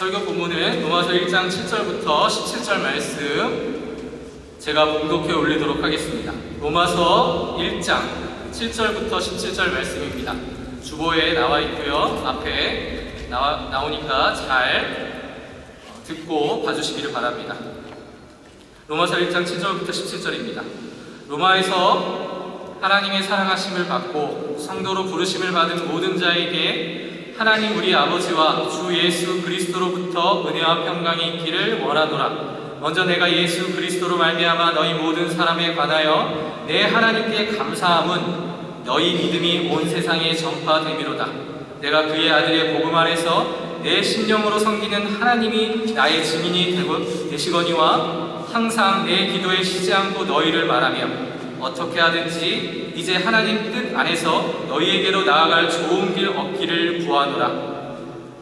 설교 본문은 로마서 1장 7절부터 17절 말씀 제가 봉독해 올리도록 하겠습니다. 로마서 1장 7절부터 17절 말씀입니다. 주보에 나와 있고요. 앞에 나오니까 잘 듣고 봐주시기를 바랍니다. 로마서 1장 7절부터 17절입니다. 로마에서 하나님의 사랑하심을 받고 성도로 부르심을 받은 모든 자에게 하나님 우리 아버지와 주 예수 그리스도로부터 은혜와 평강이 있기를 원하노라. 먼저 내가 예수 그리스도로 말미암아 너희 모든 사람에 관하여 내 하나님께 감사함은 너희 믿음이 온 세상에 전파됨이로다. 내가 그의 아들의 복음 안에서 내 심령으로 섬기는 하나님이 나의 증인이 되시거니와 항상 내 기도에 쉬지 않고 너희를 말하며 어떻게 하든지 이제 하나님 뜻 안에서 너희에게로 나아갈 좋은 길 얻기를 구하노라.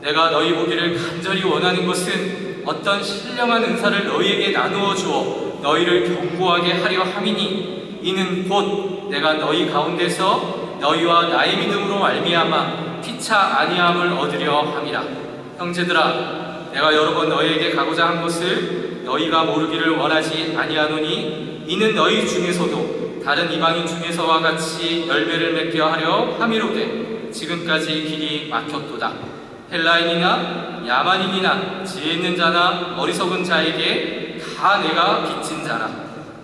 내가 너희 보기를 간절히 원하는 것은 어떤 신령한 은사를 너희에게 나누어 주어 너희를 견고하게 하려 함이니 이는 곧 내가 너희 가운데서 너희와 나의 믿음으로 말미암아 피차 아니함을 얻으려 함이라. 형제들아, 내가 여러 번 너희에게 가고자 한 것을 너희가 모르기를 원하지 아니하노니 이는 너희 중에서도 다른 이방인 중에서와 같이 열매를 맺게 하려 함이로되 지금까지 길이 막혔도다. 헬라인이나 야만인이나 지혜 있는 자나 어리석은 자에게 다 내가 빚진 자라.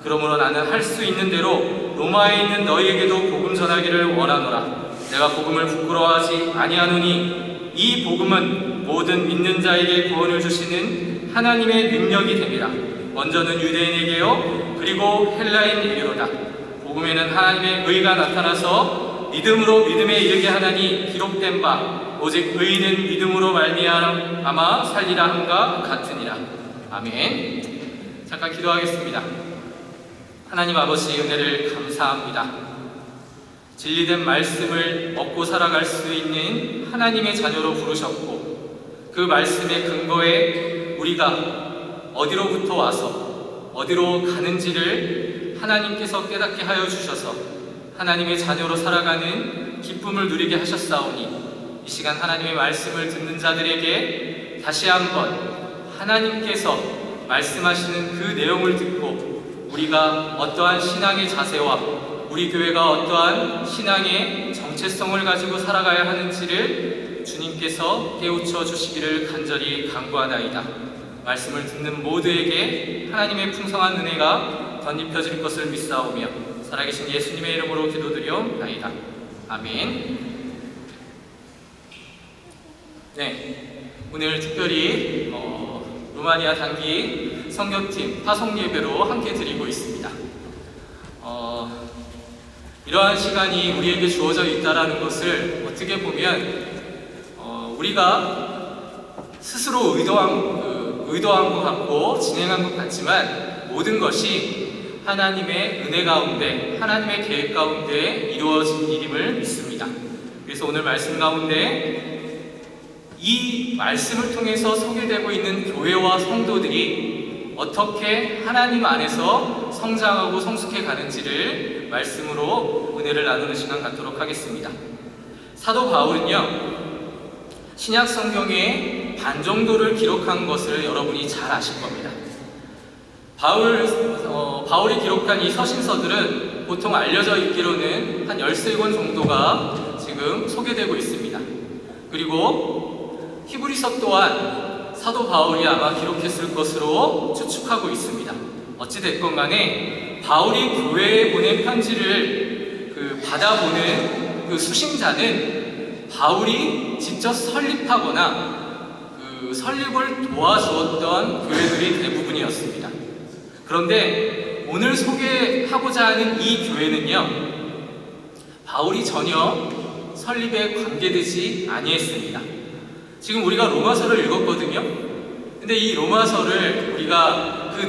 그러므로 나는 할 수 있는 대로 로마에 있는 너희에게도 복음 전하기를 원하노라. 내가 복음을 부끄러워하지 아니하노니 이 복음은 모든 믿는 자에게 구원을 주시는 하나님의 능력이 됨이라. 먼저는 유대인에게요 그리고 헬라인에게로다. 복음에는 하나님의 의가 나타나서 믿음으로 믿음에 이르게 하나니 기록된 바 오직 의인은 믿음으로 말미암아 살리라 함과 같으니라. 아멘. 잠깐 기도하겠습니다. 하나님 아버지 은혜를 감사합니다. 진리된 말씀을 먹고 살아갈 수 있는 하나님의 자녀로 부르셨고 그 말씀의 근거에 우리가 어디로부터 와서 어디로 가는지를 하나님께서 깨닫게 하여 주셔서 하나님의 자녀로 살아가는 기쁨을 누리게 하셨사오니 이 시간 하나님의 말씀을 듣는 자들에게 다시 한번 하나님께서 말씀하시는 그 내용을 듣고 우리가 어떠한 신앙의 자세와 우리 교회가 어떠한 신앙의 정체성을 가지고 살아가야 하는지를 주님께서 깨우쳐 주시기를 간절히 간구하나이다. 말씀을 듣는 모두에게 하나님의 풍성한 은혜가 덧입혀질 것을 믿사오며 살아계신 예수님의 이름으로 기도드리옵나이다. 아멘. 네, 오늘 특별히 루마니아 단기 선교팀 파송 예배로 함께 드리고 있습니다. 이러한 시간이 우리에게 주어져 있다는 것을 어떻게 보면 우리가 스스로 의도한 것 같고 진행한 것 같지만 모든 것이 하나님의 은혜 가운데 하나님의 계획 가운데 이루어진 일임을 믿습니다. 그래서 오늘 말씀 가운데 이 말씀을 통해서 소개되고 있는 교회와 성도들이 어떻게 하나님 안에서 성장하고 성숙해 가는지를 말씀으로 은혜를 나누는 시간 갖도록 하겠습니다. 사도 바울은요 신약 성경의 반 정도를 기록한 것을 여러분이 잘 아실 겁니다. 바울이 기록한 이 서신서들은 보통 알려져 있기로는 한 13권 정도가 지금 소개되고 있습니다. 그리고 히브리서 또한 사도 바울이 아마 기록했을 것으로 추측하고 있습니다. 어찌됐건 간에 바울이 교회에 보낸 편지를 받아보는 그 수신자는 바울이 직접 설립하거나 설립을 도와주었던 교회들이 대부분이었습니다. 그런데 오늘 소개하고자 하는 이 교회는요 바울이 전혀 설립에 관계되지 아니했습니다. 지금 우리가 로마서를 읽었거든요. 근데 이 로마서를 우리가 그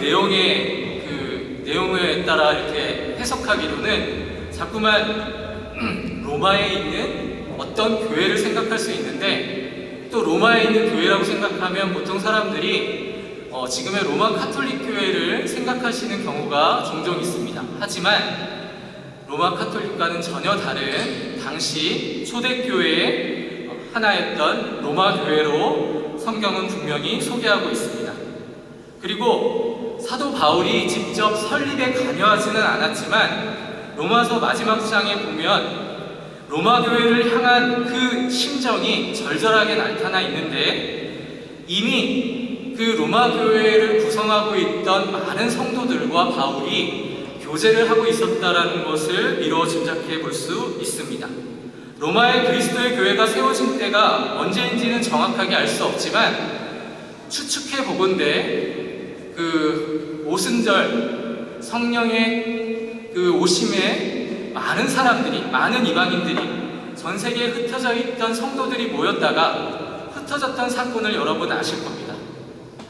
내용에 따라 이렇게 해석하기로는 자꾸만 로마에 있는 어떤 교회를 생각할 수 있는데 또 로마에 있는 교회라고 생각하면 보통 사람들이 지금의 로마 카톨릭 교회를 생각하시는 경우가 종종 있습니다. 하지만 로마 카톨릭과는 전혀 다른 당시 초대교회의 하나였던 로마 교회로 성경은 분명히 소개하고 있습니다. 그리고 사도 바울이 직접 설립에 관여하지는 않았지만 로마서 마지막 장에 보면 로마 교회를 향한 그 심정이 절절하게 나타나 있는데, 이미 그 로마 교회를 구성하고 있던 많은 성도들과 바울이 교제를 하고 있었다는 것을 미루어 짐작해 볼 수 있습니다. 로마의 그리스도의 교회가 세워진 때가 언제인지는 정확하게 알 수 없지만 추측해 보건대 그 오순절 성령의 그 오심에 많은 사람들이, 많은 이방인들이, 전 세계에 흩어져 있던 성도들이 모였다가 흩어졌던 사건을 여러분 아실 겁니다.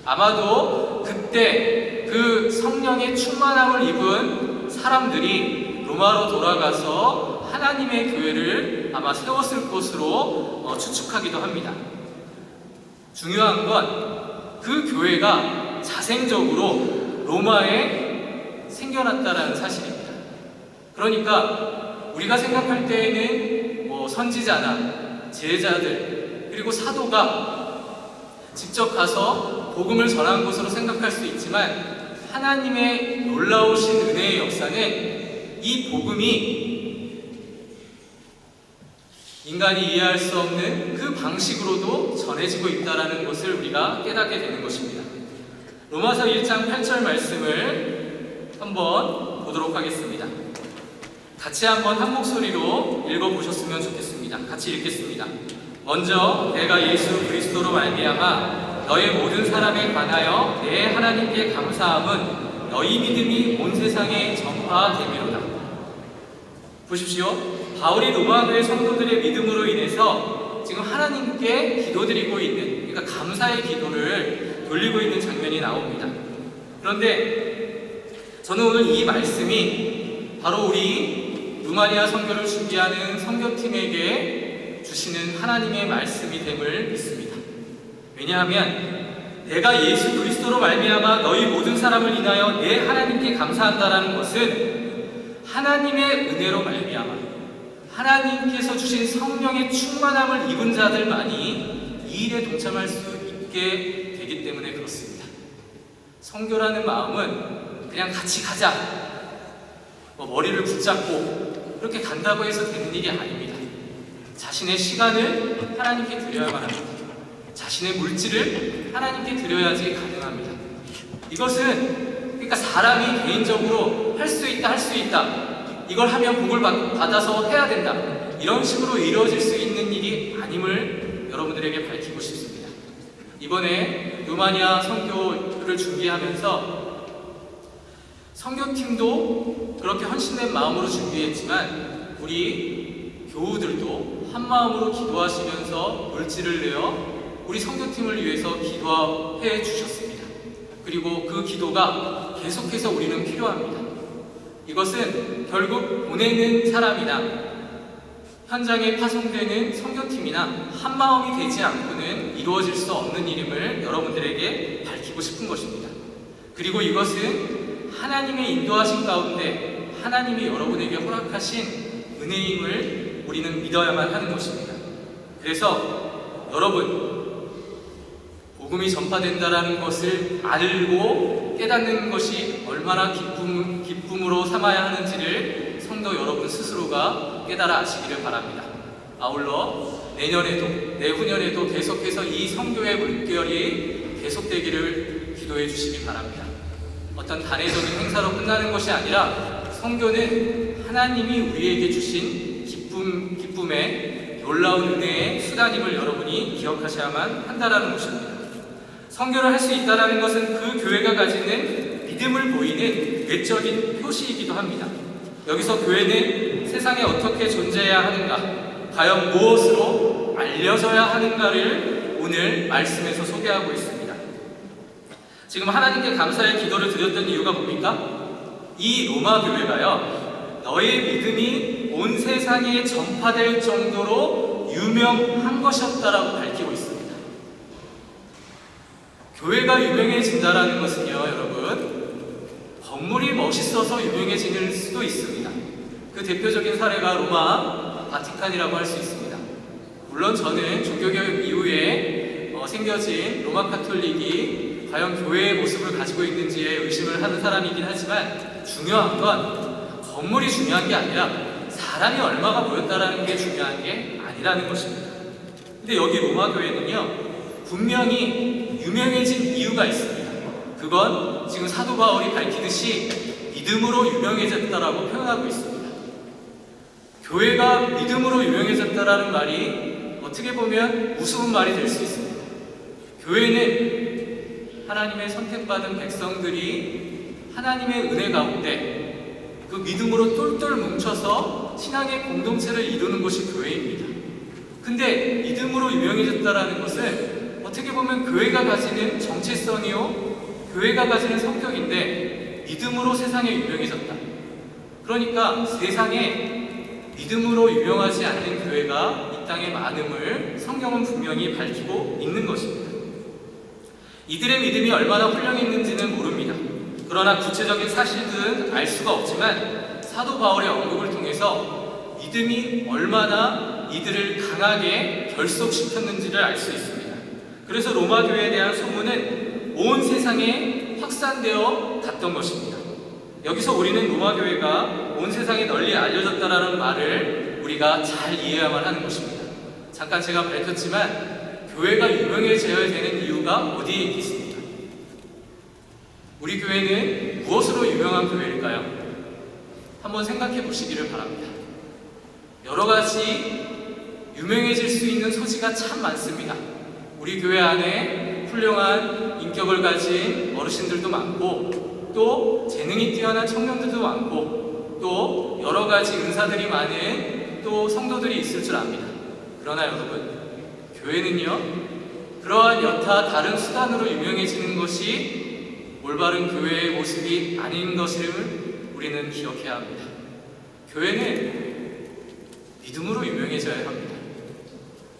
아마도 그때 그 성령의 충만함을 입은 사람들이 로마로 돌아가서 하나님의 교회를 아마 세웠을 것으로 추측하기도 합니다. 중요한 건 그 교회가 자생적으로 로마에 생겨났다는 사실입니다. 그러니까 우리가 생각할 때에는 선지자나 제자들 그리고 사도가 직접 가서 복음을 전한 것으로 생각할 수 있지만, 하나님의 놀라우신 은혜의 역사는 이 복음이 인간이 이해할 수 없는 그 방식으로도 전해지고 있다는 것을 우리가 깨닫게 되는 것입니다. 로마서 1장 8절 말씀을 한번 보도록 하겠습니다. 같이 한번 한 목소리로 읽어보셨으면 좋겠습니다. 같이 읽겠습니다. 먼저 내가 예수 그리스도로 말미암아 너희 모든 사람에 관하여 내 하나님께 감사함은 너희 믿음이 온 세상에 전파됨이로다. 보십시오. 바울이 로마 교회 성도들의 믿음으로 인해서 지금 하나님께 기도드리고 있는, 그러니까 감사의 기도를 돌리고 있는 장면이 나옵니다. 그런데 저는 오늘 이 말씀이 바로 우리 루마니아 선교를 준비하는 선교팀에게 주시는 하나님의 말씀이 됨을 믿습니다. 왜냐하면 내가 예수 그리스도로 말미암아 너희 모든 사람을 인하여 내 하나님께 감사한다라는 것은 하나님의 은혜로 말미암아 하나님께서 주신 성령의 충만함을 입은 자들만이 이 일에 동참할 수 있게 되기 때문에 그렇습니다. 선교라는 마음은 그냥 같이 가자, 머리를 붙잡고 그렇게 간다고 해서 되는 일이 아닙니다. 자신의 시간을 하나님께 드려야만 합니다. 자신의 물질을 하나님께 드려야지 가능합니다. 이것은 그러니까 사람이 개인적으로 할 수 있다, 이걸 하면 복을 받아서 해야 된다, 이런 식으로 이루어질 수 있는 일이 아님을 여러분들에게 밝히고 싶습니다. 이번에 루마니아 선교를 준비하면서 선교팀도 그렇게 헌신된 마음으로 준비했지만 우리 교우들도 한 마음으로 기도하시면서 물질을 내어 우리 선교팀을 위해서 기도해 주셨습니다. 그리고 그 기도가 계속해서 우리는 필요합니다. 이것은 결국 보내는 사람이나 현장에 파송되는 선교팀이나 한 마음이 되지 않고는 이루어질 수 없는 일임을 여러분들에게 밝히고 싶은 것입니다. 그리고 이것은 하나님의 인도하신 가운데 하나님이 여러분에게 허락하신 은혜임을 우리는 믿어야만 하는 것입니다. 그래서 여러분, 복음이 전파된다라는 것을 알고 깨닫는 것이 얼마나 기쁨으로 삼아야 하는지를 성도 여러분 스스로가 깨달아 아시기를 바랍니다. 아울러 내년에도, 내후년에도 계속해서 이 선교의 물결이 계속되기를 기도해 주시기 바랍니다. 어떤 단회적인 행사로 끝나는 것이 아니라 선교는 하나님이 우리에게 주신 기쁨의 놀라운 은혜의 수단임을 여러분이 기억하셔야만 한다는 것입니다. 선교를 할 수 있다는 것은 그 교회가 가지는 믿음을 보이는 외적인 표시이기도 합니다. 여기서 교회는 세상에 어떻게 존재해야 하는가, 과연 무엇으로 알려져야 하는가를 오늘 말씀에서 소개하고 있습니다. 지금 하나님께 감사의 기도를 드렸던 이유가 뭡니까? 이 로마 교회가요, 너의 믿음이 온 세상에 전파될 정도로 유명한 것이었다라고 밝히고 있습니다. 교회가 유명해진다라는 것은요, 여러분, 건물이 멋있어서 유명해지는 수도 있습니다. 그 대표적인 사례가 로마 바티칸이라고 할 수 있습니다. 물론 저는 종교개혁 이후에 생겨진 로마 카톨릭이 과연 교회의 모습을 가지고 있는지에 의심을 하는 사람이긴 하지만 중요한 건 건물이 중요한 게 아니라 사람이 얼마가 모였다라는 게 중요한 게 아니라는 것입니다. 근데 여기 로마 교회는요, 분명히 유명해진 이유가 있습니다. 그건 지금 사도 바울이 밝히듯이 믿음으로 유명해졌다라고 표현하고 있습니다. 교회가 믿음으로 유명해졌다라는 말이 어떻게 보면 우스운 말이 될 수 있습니다. 교회는 하나님의 선택받은 백성들이 하나님의 은혜 가운데 그 믿음으로 똘똘 뭉쳐서 신앙의 공동체를 이루는 것이 교회입니다. 근데 믿음으로 유명해졌다라는 것은 어떻게 보면 교회가 가지는 정체성이요, 교회가 가지는 성격인데 믿음으로 세상에 유명해졌다. 그러니까 세상에 믿음으로 유명하지 않는 교회가 이 땅에 많음을 성경은 분명히 밝히고 있는 것입니다. 이들의 믿음이 얼마나 훌륭했는지는 모릅니다. 그러나 구체적인 사실들은 알 수가 없지만 사도 바울의 언급을 통해서 믿음이 얼마나 이들을 강하게 결속시켰는지를 알 수 있습니다. 그래서 로마 교회에 대한 소문은 온 세상에 확산되어 갔던 것입니다. 여기서 우리는 로마 교회가 온 세상에 널리 알려졌다라는 말을 우리가 잘 이해해야만 하는 것입니다. 잠깐 제가 밝혔지만 교회가 유명해져야 되는 이유가 어디에 있습니까? 우리 교회는 무엇으로 유명한 교회일까요? 한번 생각해 보시기를 바랍니다. 여러 가지 유명해질 수 있는 소지가 참 많습니다. 우리 교회 안에 훌륭한 인격을 가진 어르신들도 많고, 또 재능이 뛰어난 청년들도 많고, 또 여러 가지 은사들이 많은 또 성도들이 있을 줄 압니다. 그러나 여러분, 교회는요, 그러한 여타 다른 수단으로 유명해지는 것이 올바른 교회의 모습이 아닌 것을 우리는 기억해야 합니다. 교회는 믿음으로 유명해져야 합니다.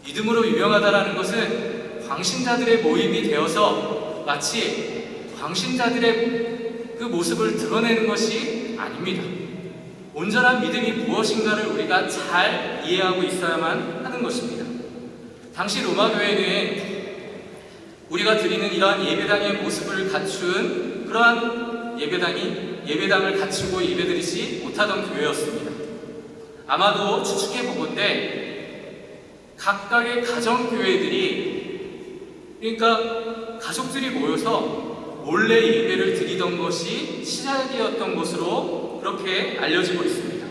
믿음으로 유명하다라는 것은 광신자들의 모임이 되어서 마치 광신자들의 그 모습을 드러내는 것이 아닙니다. 온전한 믿음이 무엇인가를 우리가 잘 이해하고 있어야만 하는 것입니다. 당시 로마 교회는 우리가 드리는 이러한 예배당의 모습을 갖춘 그러한 예배당을 갖추고 예배드리지 못하던 교회였습니다. 아마도 추측해 보건대 각각의 가정교회들이, 그러니까 가족들이 모여서 몰래 예배를 드리던 것이 시작이었던 것으로 그렇게 알려지고 있습니다.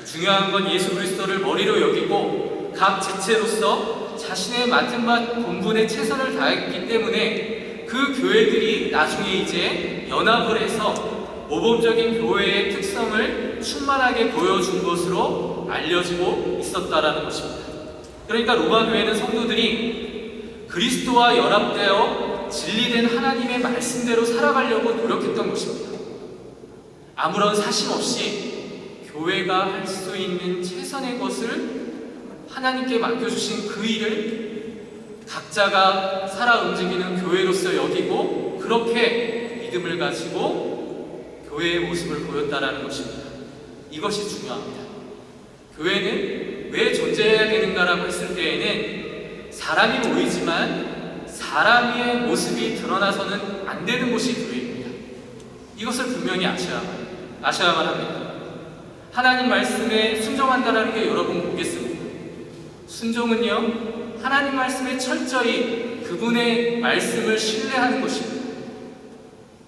중요한 건 예수 그리스도를 머리로 여기고 각 지체로서 자신의 맡은 바 본분에 최선을 다했기 때문에 그 교회들이 나중에 이제 연합을 해서 모범적인 교회의 특성을 충만하게 보여준 것으로 알려지고 있었다라는 것입니다. 그러니까 로마 교회는 성도들이 그리스도와 연합되어 진리된 하나님의 말씀대로 살아가려고 노력했던 것입니다. 아무런 사심 없이 교회가 할 수 있는 최선의 것을 하나님께 맡겨주신 그 일을 각자가 살아 움직이는 교회로서 여기고 그렇게 믿음을 가지고 교회의 모습을 보였다라는 것입니다. 이것이 중요합니다. 교회는 왜 존재해야 되는가라고 했을 때에는 사람이 모이지만 사람의 모습이 드러나서는 안 되는 곳이 교회입니다. 이것을 분명히 아셔야만 합니다. 하나님 말씀에 순종한다는 게 여러분 보겠습니다. 순종은요, 하나님 말씀에 철저히 그분의 말씀을 신뢰하는 것입니다.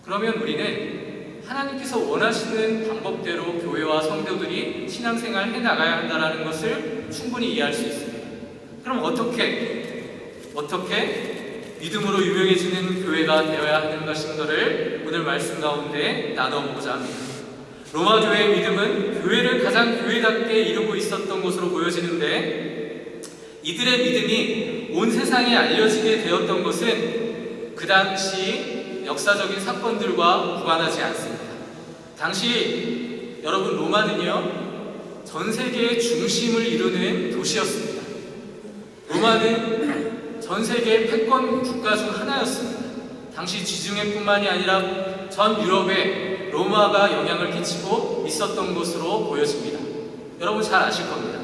그러면 우리는 하나님께서 원하시는 방법대로 교회와 성도들이 신앙생활을 해나가야 한다는 것을 충분히 이해할 수 있습니다. 그럼 어떻게 믿음으로 유명해지는 교회가 되어야 하는 것인가를 오늘 말씀 가운데 나눠보고자 합니다. 로마 교회의 믿음은 교회를 가장 교회답게 이루고 있었던 것으로 보여지는데, 이들의 믿음이 온 세상에 알려지게 되었던 것은 그 당시 역사적인 사건들과 무관하지 않습니다. 당시 여러분, 로마는요, 전 세계의 중심을 이루는 도시였습니다. 로마는 전 세계의 패권 국가 중 하나였습니다. 당시 지중해뿐만이 아니라 전 유럽에 로마가 영향을 끼치고 있었던 것으로 보여집니다. 여러분 잘 아실 겁니다.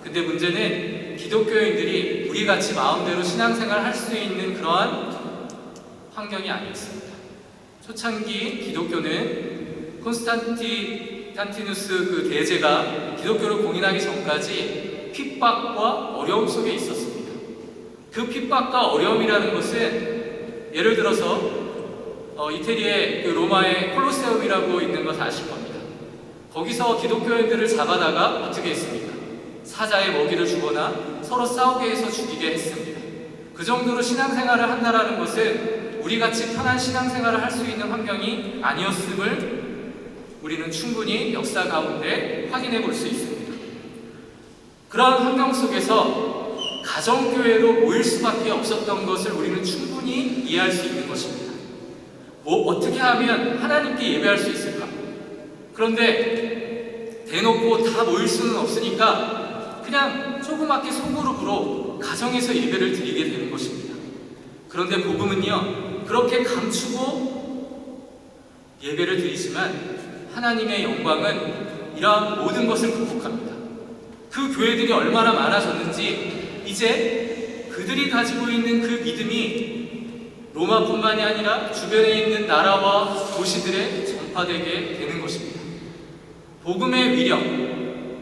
근데 문제는 기독교인들이 우리같이 마음대로 신앙생활을 할 수 있는 그러한 환경이 아니었습니다. 초창기 기독교는 콘스탄티누스 그 대제가 기독교를 공인하기 전까지 핍박과 어려움 속에 있었습니다. 그 핍박과 어려움이라는 것은 예를 들어서 이태리의 그 로마의 콜로세움이라고 있는 것 아실 겁니다. 거기서 기독교인들을 잡아다가 어떻게 했습니까? 사자의 먹이를 주거나 서로 싸우게 해서 죽이게 했습니다. 그 정도로 신앙생활을 한다는 것은 우리같이 편한 신앙생활을 할 수 있는 환경이 아니었음을 우리는 충분히 역사 가운데 확인해 볼 수 있습니다. 그러한 환경 속에서 가정교회로 모일 수밖에 없었던 것을 우리는 충분히 이해할 수 있는 것입니다. 어떻게 하면 하나님께 예배할 수 있을까? 그런데 대놓고 다 모일 수는 없으니까 그냥 조그맣게 소그룹으로 가정에서 예배를 드리게 되는 것입니다. 그런데 복음은요, 그렇게 감추고 예배를 드리지만 하나님의 영광은 이러한 모든 것을 극복합니다. 그 교회들이 얼마나 많아졌는지 이제 그들이 가지고 있는 그 믿음이 로마뿐만이 아니라 주변에 있는 나라와 도시들에 전파되게 되는 것입니다. 복음의 위력,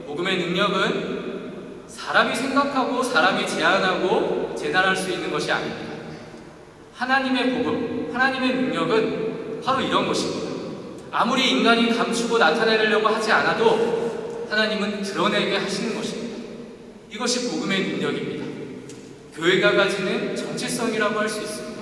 복음의 능력은 사람이 생각하고 사람이 제안하고 재단할 수 있는 것이 아닙니다. 하나님의 복음, 하나님의 능력은 바로 이런 것입니다. 아무리 인간이 감추고 나타내려고 하지 않아도 하나님은 드러내게 하시는 것입니다. 이것이 복음의 능력입니다. 교회가 가지는 정체성이라고 할 수 있습니다.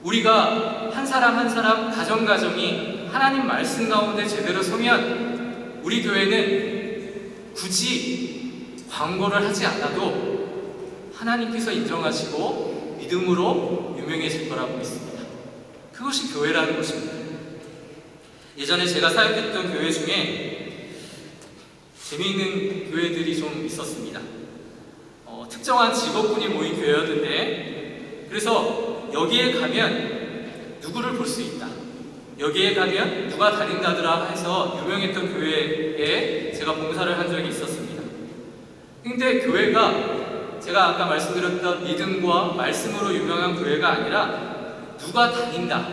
우리가 한 사람 한 사람, 가정 가정이 하나님 말씀 가운데 제대로 서면 우리 교회는 굳이 광고를 하지 않아도 하나님께서 인정하시고 믿음으로 유명해질 거라고 믿습니다. 그것이 교회라는 것입니다. 예전에 제가 사역했던 교회 중에 재미있는 교회들이 좀 있었습니다. 특정한 직업군이 모인 교회였는데, 그래서 여기에 가면 누구를 볼 수 있다, 여기에 가면 누가 다닌다더라 해서 유명했던 교회에 제가 봉사를 한 적이 있었습니다. 근데 교회가 제가 아까 말씀드렸던 믿음과 말씀으로 유명한 교회가 아니라 누가 다닌다,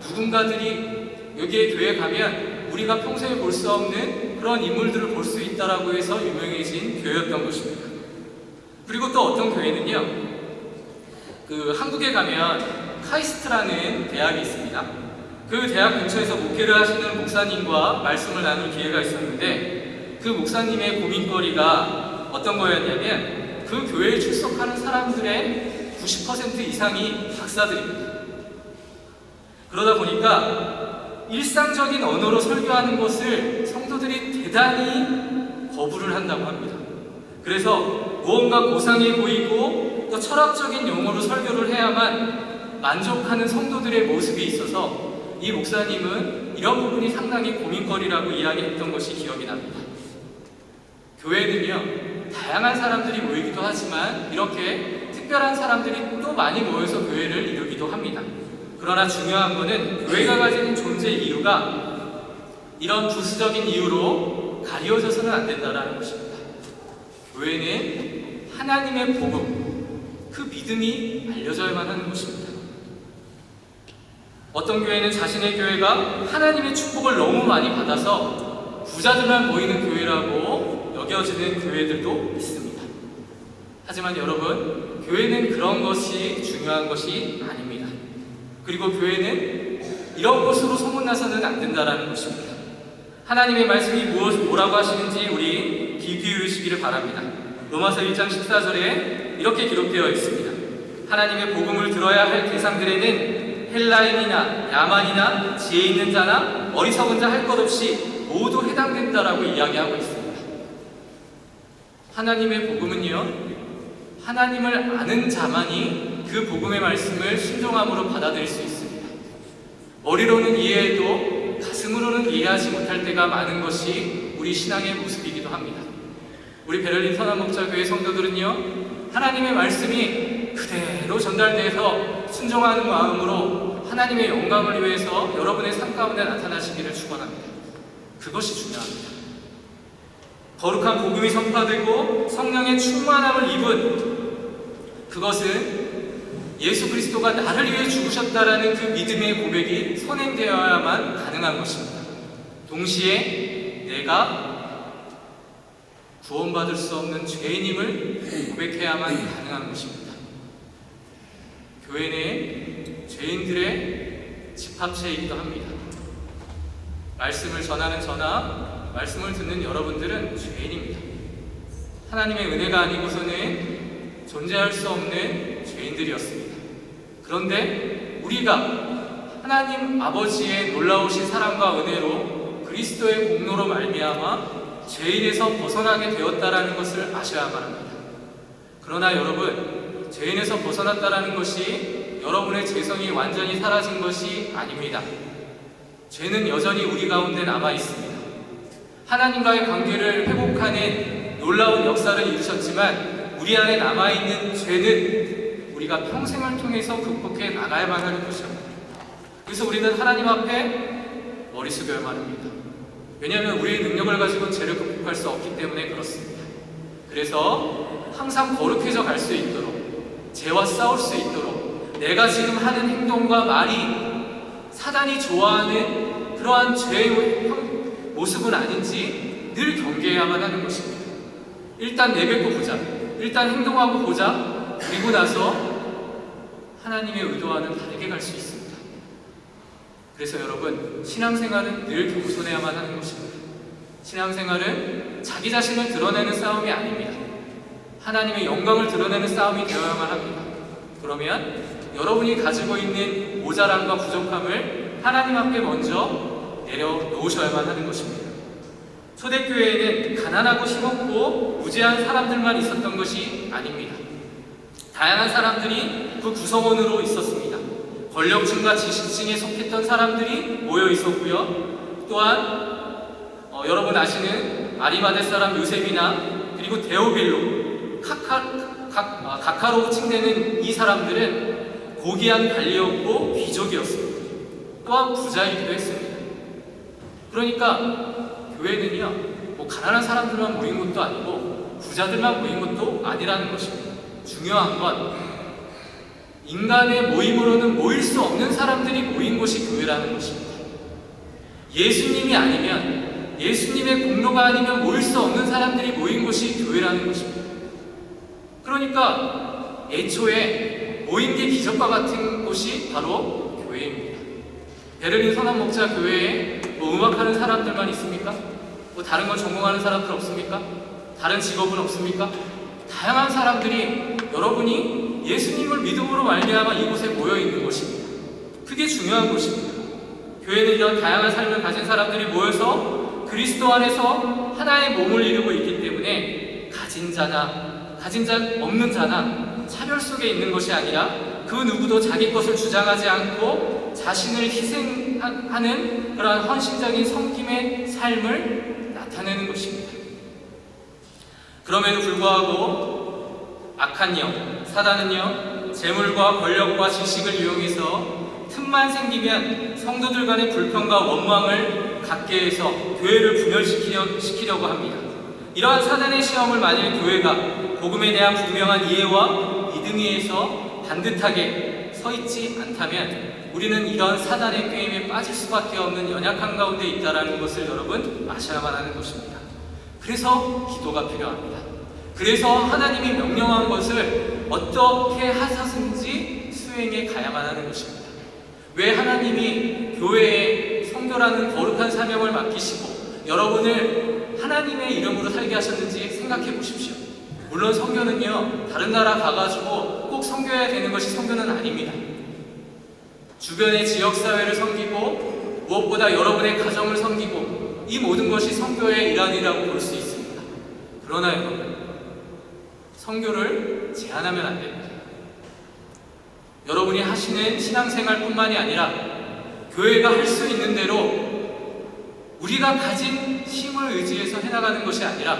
누군가들이 여기에 교회 가면 우리가 평소에 볼 수 없는 그런 인물들을 볼 수 있다라고 해서 유명해진 교회였던 것입니다. 그리고 또 어떤 교회는요, 그 한국에 가면 카이스트라는 대학이 있습니다. 그 대학 근처에서 목회를 하시는 목사님과 말씀을 나눌 기회가 있었는데, 그 목사님의 고민거리가 어떤 거였냐면 그 교회에 출석하는 사람들의 90% 이상이 박사들입니다. 그러다 보니까 일상적인 언어로 설교하는 것을 성도들이 대단히 거부를 한다고 합니다. 그래서 무언가 고상해 보이고 또 철학적인 용어로 설교를 해야만 만족하는 성도들의 모습이 있어서 이 목사님은 이런 부분이 상당히 고민거리라고 이야기했던 것이 기억이 납니다. 교회는요, 다양한 사람들이 모이기도 하지만 이렇게 특별한 사람들이 또 많이 모여서 교회를 이루기도 합니다. 그러나 중요한 것은 교회가 가지는 존재 이유가 이런 부수적인 이유로 가리워져서는 안 된다는 것입니다. 교회는 하나님의 복음, 그 믿음이 알려져야만 하는 것입니다. 어떤 교회는 자신의 교회가 하나님의 축복을 너무 많이 받아서 부자들만 모이는 교회라고 여겨지는 교회들도 있습니다. 하지만 여러분, 교회는 그런 것이 중요한 것이 아닙니다. 그리고 교회는 이런 것으로 소문나서는 안 된다는 것입니다. 하나님의 말씀이 뭐라고 하시는지 우리 귀 기울이시기를 바랍니다. 로마서 1장 14절에 이렇게 기록되어 있습니다. 하나님의 복음을 들어야 할 대상들에는 헬라인이나 야만이나 지혜 있는 자나 어리석은 자 할 것 없이 모두 해당된다라고 이야기하고 있습니다. 하나님의 복음은요, 하나님을 아는 자만이 그 복음의 말씀을 순종함으로 받아들일 수 있습니다. 머리로는 이해해도 가슴으로는 이해하지 못할 때가 많은 것이 우리 신앙의 모습이기도 합니다. 우리 베를린 선한목자교회 성도들은요, 하나님의 말씀이 그대로 전달돼서 순종하는 마음으로 하나님의 영광을 위해서 여러분의 삶 가운데 나타나시기를 축원합니다. 그것이 중요합니다. 거룩한 복음이 선포되고 성령의 충만함을 입은 그것은 예수 그리스도가 나를 위해 죽으셨다라는 그 믿음의 고백이 선행되어야만 가능한 것입니다. 동시에 내가 구원받을 수 없는 죄인임을 고백해야만 가능한 것입니다. 교회는 죄인들의 집합체이기도 합니다. 말씀을 전하는 저나 말씀을 듣는 여러분들은 죄인입니다. 하나님의 은혜가 아니고서는 존재할 수 없는 죄인들이었습니다. 그런데 우리가 하나님 아버지의 놀라우신 사랑과 은혜로 그리스도의 공로로 말미암아 죄인에서 벗어나게 되었다라는 것을 아셔야만 합니다. 그러나 여러분, 죄인에서 벗어났다라는 것이 여러분의 죄성이 완전히 사라진 것이 아닙니다. 죄는 여전히 우리 가운데 남아 있습니다. 하나님과의 관계를 회복하는 놀라운 역사를 이루셨지만 우리 안에 남아있는 죄는 우리가 평생을 통해서 극복해 나가야만 하는 것입니다. 그래서 우리는 하나님 앞에 머리 숙여야만 합니다. 왜냐하면 우리의 능력을 가지고 죄를 극복할 수 없기 때문에 그렇습니다. 그래서 항상 거룩해져 갈 수 있도록, 죄와 싸울 수 있도록 내가 지금 하는 행동과 말이 사단이 좋아하는 그러한 죄의 모습은 아닌지 늘 경계해야만 하는 것입니다. 일단 내뱉고 보자, 일단 행동하고 보자, 그리고 나서 하나님의 의도와는 다르게 갈 수 있습니다. 그래서 여러분, 신앙생활은 늘 겸손해야만 하는 것입니다. 신앙생활은 자기 자신을 드러내는 싸움이 아닙니다. 하나님의 영광을 드러내는 싸움이 되어야만 합니다. 그러면 여러분이 가지고 있는 모자람과 부족함을 하나님 앞에 먼저 내려놓으셔야만 하는 것입니다. 초대교회에는 가난하고 힘없고 무지한 사람들만 있었던 것이 아닙니다. 다양한 사람들이 그 구성원으로 있었습니다. 권력층과 지식층에 속했던 사람들이 모여 있었고요. 또한 여러분 아시는 아리마대 사람 요셉이나 그리고 데오빌로, 가카로 칭되는 이 사람들은 고귀한 관리였고 귀족이었습니다. 또한 부자이기도 했습니다. 그러니까 교회는요, 가난한 사람들만 모인 것도 아니고 부자들만 모인 것도 아니라는 것입니다. 중요한 건 인간의 모임으로는 모일 수 없는 사람들이 모인 곳이 교회라는 것입니다. 예수님이 아니면, 예수님의 공로가 아니면 모일 수 없는 사람들이 모인 곳이 교회라는 것입니다. 그러니까 애초에 모인 게 기적과 같은 곳이 바로 교회입니다. 베를린 선한목자 교회에 음악하는 사람들만 있습니까? 다른 걸 전공하는 사람들 없습니까? 다른 직업은 없습니까? 다양한 사람들이 여러분이 예수님을 믿음으로 말미암아 이곳에 모여 있는 것입니다. 그게 중요한 것입니다. 교회는 이런 다양한 삶을 가진 사람들이 모여서 그리스도 안에서 하나의 몸을 이루고 있기 때문에 가진 자나 가진 자 없는 자나 차별 속에 있는 것이 아니라 그 누구도 자기 것을 주장하지 않고 자신을 희생하는 그러한 헌신적인 섬김의 삶을 나타내는 것입니다. 그럼에도 불구하고 악한 영, 사단은요, 재물과 권력과 지식을 이용해서 틈만 생기면 성도들 간의 불평과 원망을 갖게 해서 교회를 분열시키려고 합니다. 이러한 사단의 시험을 만일 교회가 복음에 대한 분명한 이해와 믿음 위에서 반듯하게 서 있지 않다면 우리는 이런 사단의 꾀임에 빠질 수밖에 없는 연약한 가운데 있다는 것을 여러분 아셔야만 하는 것입니다. 그래서 기도가 필요합니다. 그래서 하나님이 명령한 것을 어떻게 하셨는지 수행해 가야만 하는 것입니다. 왜 하나님이 교회에 성교라는 거룩한 사명을 맡기시고 여러분을 하나님의 이름으로 살게 하셨는지 생각해 보십시오. 물론 성교는요, 다른 나라 가가지고 꼭 성교해야 되는 것이 성교는 아닙니다. 주변의 지역사회를 섬기고 무엇보다 여러분의 가정을 섬기고 이 모든 것이 성교의 일환이라고 볼 수 있습니다. 그러나 여러분, 성교를 제한하면 안 됩니다. 여러분이 하시는 신앙생활뿐만이 아니라 교회가 할 수 있는 대로 우리가 가진 힘을 의지해서 해나가는 것이 아니라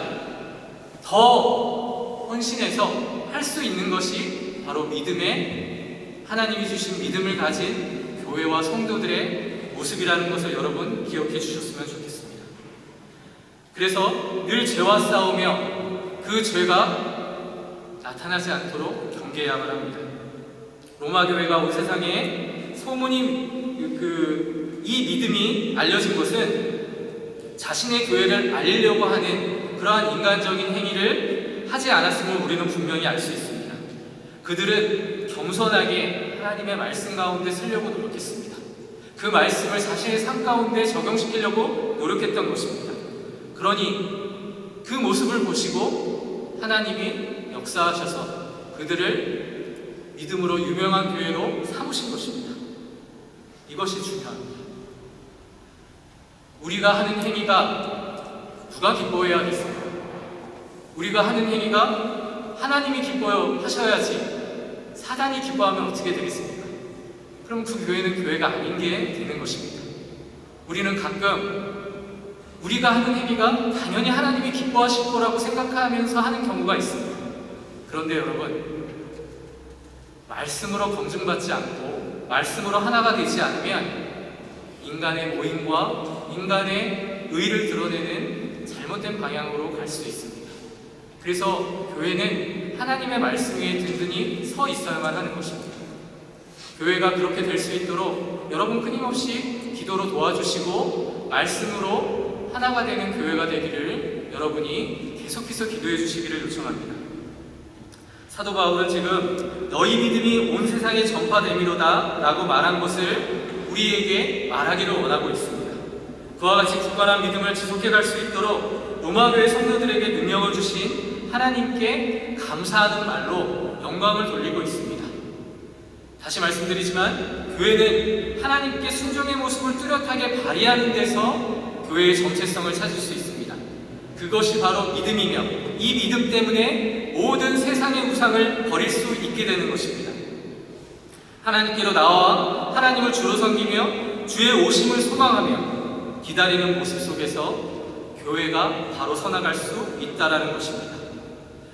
더 헌신해서 할 수 있는 것이 바로 믿음의, 하나님이 주신 믿음을 가진 교회와 성도들의 모습이라는 것을 여러분 기억해 주셨으면 좋겠습니다. 그래서 늘 죄와 싸우며 그 죄가 나타나지 않도록 경계해야만 합니다. 로마 교회가 온 세상에 이 믿음이 알려진 것은 자신의 교회를 알리려고 하는 그러한 인간적인 행위를 하지 않았음을 우리는 분명히 알 수 있습니다. 그들은 겸손하게 하나님의 말씀 가운데 쓰려고 노력했습니다. 그 말씀을 자신의 삶 가운데 적용시키려고 노력했던 것입니다. 그러니 그 모습을 보시고 하나님이 역사하셔서 그들을 믿음으로 유명한 교회로 삼으신 것입니다. 이것이 중요합니다. 우리가 하는 행위가 누가 기뻐해야겠습니까? 우리가 하는 행위가 하나님이 기뻐하셔야지 사단이 기뻐하면 어떻게 되겠습니까? 그럼 그 교회는 교회가 아닌 게 되는 것입니다. 우리는 가끔 우리가 하는 행위가 당연히 하나님이 기뻐하실 거라고 생각하면서 하는 경우가 있습니다. 그런데 여러분, 말씀으로 검증받지 않고 말씀으로 하나가 되지 않으면 인간의 모임과 인간의 의를 드러내는 잘못된 방향으로 갈 수 있습니다. 그래서 교회는 하나님의 말씀 위에 든든히 서 있어야만 하는 것입니다. 교회가 그렇게 될 수 있도록 여러분 끊임없이 기도로 도와주시고 말씀으로 하나가 되는 교회가 되기를 여러분이 계속해서 기도해 주시기를 요청합니다. 사도 바울은 지금 너희 믿음이 온 세상에 전파됨이로다 라고 말한 것을 우리에게 말하기를 원하고 있습니다. 그와 같이 굳건한 믿음을 지속해 갈 수 있도록 로마교회 성도들에게 능력을 주신 하나님께 감사하는 말로 영광을 돌리고 있습니다. 다시 말씀드리지만 교회는 하나님께 순종의 모습을 뚜렷하게 발휘하는 데서 교회의 정체성을 찾을 수 있습니다. 그것이 바로 믿음이며 이 믿음 때문에 모든 세상의 우상을 버릴 수 있게 되는 것입니다. 하나님께로 나와 하나님을 주로 섬기며 주의 오심을 소망하며 기다리는 모습 속에서 교회가 바로 서나갈 수 있다라는 것입니다.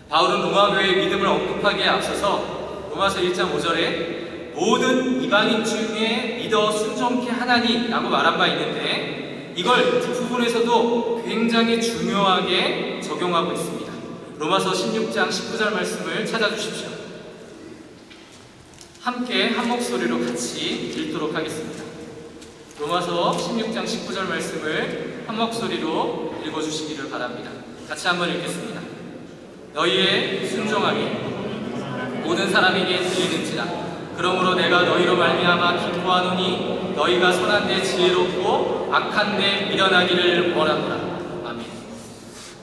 바울은 로마교회의 믿음을 언급하기에 앞서서 로마서 1장 5절에 모든 이방인 중에 믿어 순종케 하나니 라고 말한 바 있는데 이걸 뒷부분에서도 굉장히 중요하게 적용하고 있습니다. 로마서 16장 19절 말씀을 찾아주십시오. 함께 한 목소리로 같이 읽도록 하겠습니다. 로마서 16장 19절 말씀을 한 목소리로 읽어주시기를 바랍니다. 같이 한번 읽겠습니다. 너희의 순종함이 모든 사람에게 들리는지라. 그러므로 내가 너희로 말미암아 기뻐하노니 너희가 선한 데 지혜롭고 악한 데 미련하기를 원하노라. 아멘.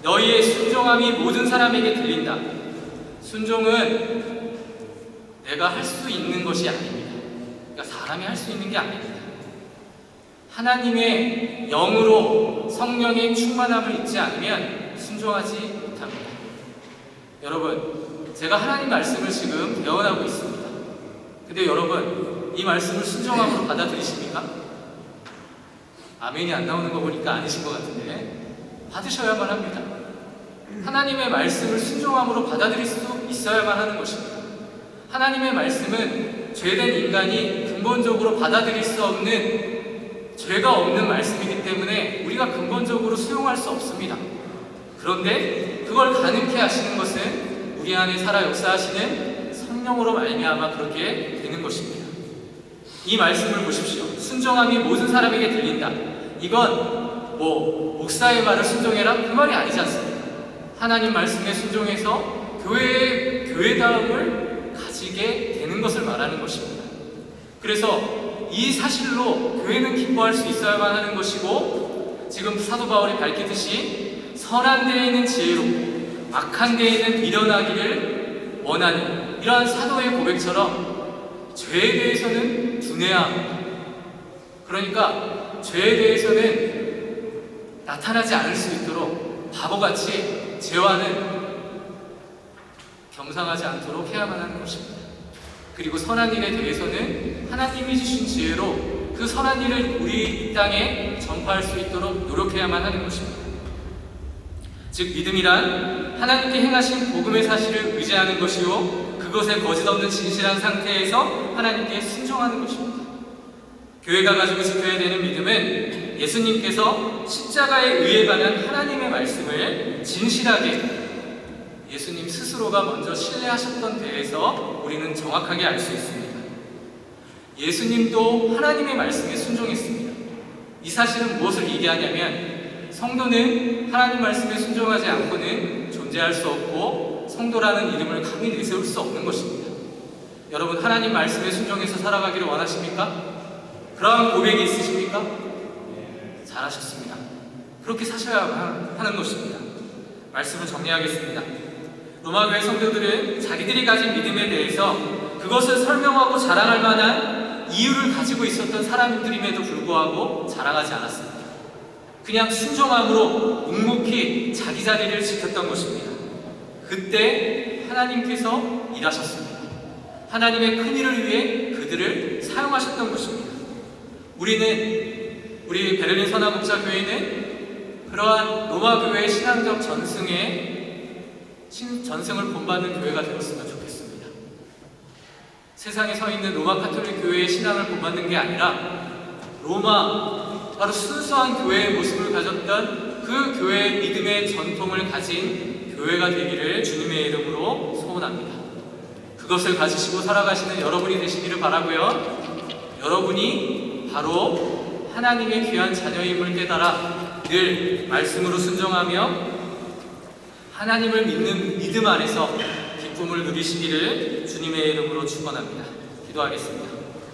너희의 순종함이 모든 사람에게 들린다. 순종은 내가 할 수 있는 것이 아닙니다. 그러니까 사람이 할 수 있는 게 아닙니다. 하나님의 영으로 성령의 충만함을 잊지 않으면 순종하지 못합니다. 여러분, 제가 하나님 말씀을 지금 예언하고 있습니다. 근데 여러분, 이 말씀을 순종함으로 받아들이십니까? 아멘이 안 나오는 거 보니까 아니신 것 같은데 받으셔야만 합니다. 하나님의 말씀을 순종함으로 받아들일 수 있어야만 하는 것입니다. 하나님의 말씀은 죄된 인간이 근본적으로 받아들일 수 없는 죄가 없는 말씀이기 때문에 우리가 근본적으로 수용할 수 없습니다. 그런데 그걸 가능케 하시는 것은 우리 안에 살아 역사하시는 성령으로 말미암아 그렇게 되는 것입니다. 이 말씀을 보십시오. 순종함이 모든 사람에게 들린다. 이건 목사의 말을 순종해라 그 말이 아니지 않습니까? 하나님 말씀에 순종해서 교회다움을 가지게 되는 것을 말하는 것입니다. 그래서 이 사실로 교회는 기뻐할 수 있어야만 하는 것이고, 지금 사도 바울이 밝히듯이 선한 데에는 지혜롭고 악한 데에는 미련하기를 원하는 이러한 사도의 고백처럼 죄에 대해서는 둔해야 합니다. 그러니까 죄에 대해서는 나타나지 않을 수 있도록 바보같이 죄와는 겸상하지 않도록 해야만 하는 것입니다. 그리고 선한 일에 대해서는 하나님이 주신 지혜로 그 선한 일을 우리 이 땅에 전파할 수 있도록 노력해야만 하는 것입니다. 즉 믿음이란 하나님께 행하신 복음의 사실을 의지하는 것이요 그것에 거짓 없는 진실한 상태에서 하나님께 순종하는 것입니다. 교회가 가지고 지켜야 되는 믿음은 예수님께서 십자가에 의해 가는 하나님의 말씀을 진실하게 예수님 스스로가 먼저 신뢰하셨던 데에서 우리는 정확하게 알 수 있습니다. 예수님도 하나님의 말씀에 순종했습니다. 이 사실은 무엇을 얘기하냐면 성도는 하나님 말씀에 순종하지 않고는 존재할 수 없고 성도라는 이름을 감히 내세울 수 없는 것입니다. 여러분, 하나님 말씀에 순종해서 살아가기를 원하십니까? 그러한 고백이 있으십니까? 잘하셨습니다. 그렇게 사셔야 하는 것입니다. 말씀을 정리하겠습니다. 로마교회 성도들은 자기들이 가진 믿음에 대해서 그것을 설명하고 자랑할 만한 이유를 가지고 있었던 사람들임에도 불구하고 자랑하지 않았습니다. 그냥 순종함으로 묵묵히 자기 자리를 지켰던 것입니다. 그때 하나님께서 일하셨습니다. 하나님의 큰 일을 위해 그들을 사용하셨던 것입니다. 우리 베를린 선화목자교회는 그러한 로마교회의 신앙적 전승을 본받는 교회가 되었으면 좋겠습니다. 세상에 서 있는 로마 카톨릭 교회의 신앙을 본받는 게 아니라 바로 순수한 교회의 모습을 가졌던 그 교회의 믿음의 전통을 가진 교회가 되기를 주님의 이름으로 소원합니다. 그것을 가지시고 살아가시는 여러분이 되시기를 바라고요. 여러분이 바로 하나님의 귀한 자녀임을 깨달아 늘 말씀으로 순종하며 하나님을 믿는 믿음 안에서 기쁨을 누리시기를 주님의 이름으로 축원합니다. 기도하겠습니다.